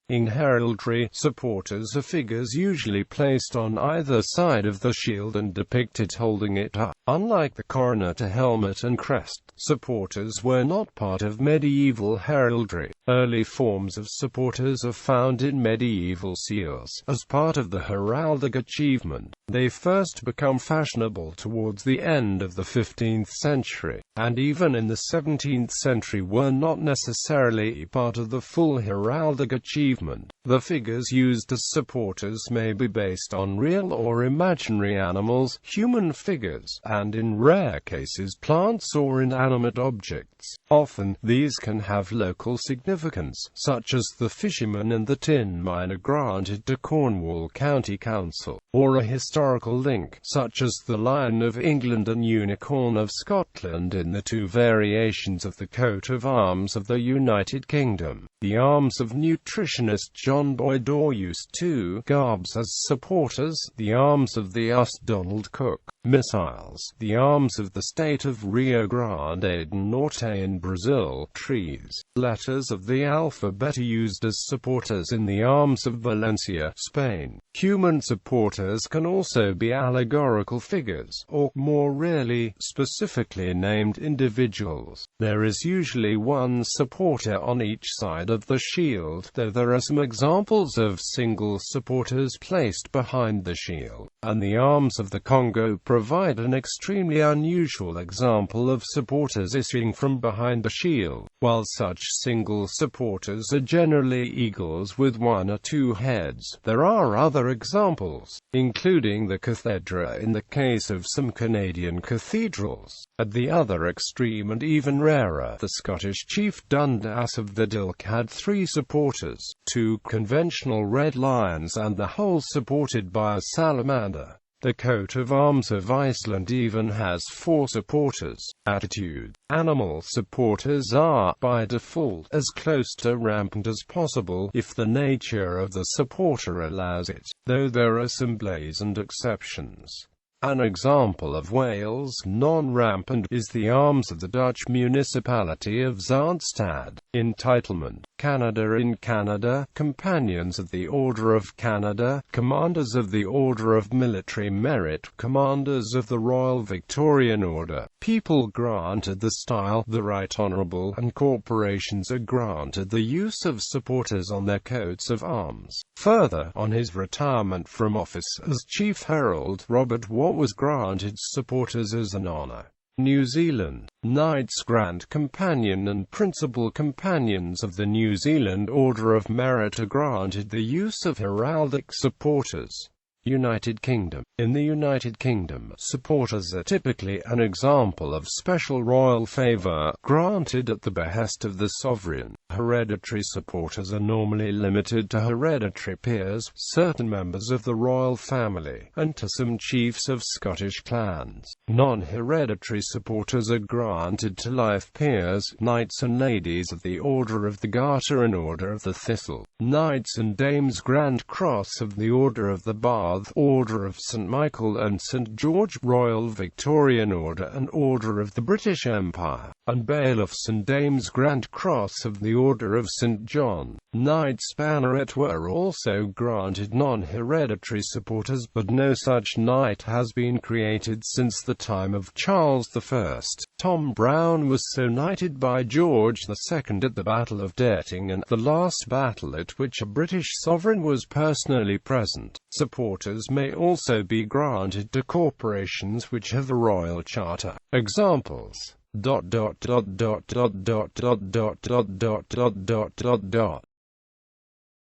In heraldry, supporters are figures usually placed on either side of the shield and depicted holding it up. Unlike the coronet, a helmet and crest, supporters were not part of medieval heraldry. Early forms of supporters are found in medieval seals. As part of the heraldic achievement, they first become fashionable towards the end of the 15th century, and even in the 17th century were not necessarily part of the full heraldic achievement. The figures used as supporters may be based on real or imaginary animals, human figures, and in rare cases plants or inanimate objects. Often, these can have local significance, such as the fisherman and the tin miner granted to Cornwall County Council, or a historical link, such as the Lion of England and Unicorn of Scotland in the two variations of the coat of arms of the United Kingdom. The arms of nutritionist Jwnabd used two garbs as supporters: the arms of the US Donald Cook missiles, the arms of the state of Rio Grande do Norte in Brazil, trees. Letters of the alphabet are used as supporters in the arms of Valencia, Spain. Human supporters can also be allegorical figures, or, more rarely, specifically named individuals. There is usually one supporter on each side of the shield, though there are some examples of single supporters placed behind the shield, and the arms of the Congo provide an extremely unusual example of supporters issuing from behind the shield. While such single supporters are generally eagles with one or two heads, there are other examples, including the cathedra in the case of some Canadian cathedrals. At the other extreme, and even rarer, the Scottish chief Dundas of the Dilk had three supporters, two conventional red lions and the whole supported by a salamander. The coat of arms of Iceland even has four supporters. Attitude. Animal supporters are, by default, as close to rampant as possible, if the nature of the supporter allows it, though there are some blazoned exceptions. An example of Wales' non-rampant is the arms of the Dutch municipality of Zaanstad. Entitlement. Canada. In Canada, Companions of the Order of Canada, Commanders of the Order of Military Merit, Commanders of the Royal Victorian Order, people granted the style, the Right Honourable, and corporations are granted the use of supporters on their coats of arms. Further, on his retirement from office as Chief Herald, Robert Watt was granted supporters as an honour. New Zealand. Knights Grand Companion and Principal Companions of the New Zealand Order of Merit are granted the use of heraldic supporters. United Kingdom. In the United Kingdom, supporters are typically an example of special royal favour, granted at the behest of the sovereign. Hereditary supporters are normally limited to hereditary peers, certain members of the royal family, and to some chiefs of Scottish clans. Non-hereditary supporters are granted to life peers, knights and ladies of the Order of the Garter and Order of the Thistle, knights and dames Grand Cross of the Order of the Bath, Order of St. Michael and St. George, Royal Victorian Order and Order of the British Empire, and bailiffs and dames Grand Cross of the Order of St. John. Knights Banneret were also granted non-hereditary supporters, but no such knight has been created since the time of Charles I. Tom Brown was so knighted by George II at the Battle of Dettingen, the last battle at which a British sovereign was personally present. Supporters may also be granted to corporations which have a royal charter. Examples.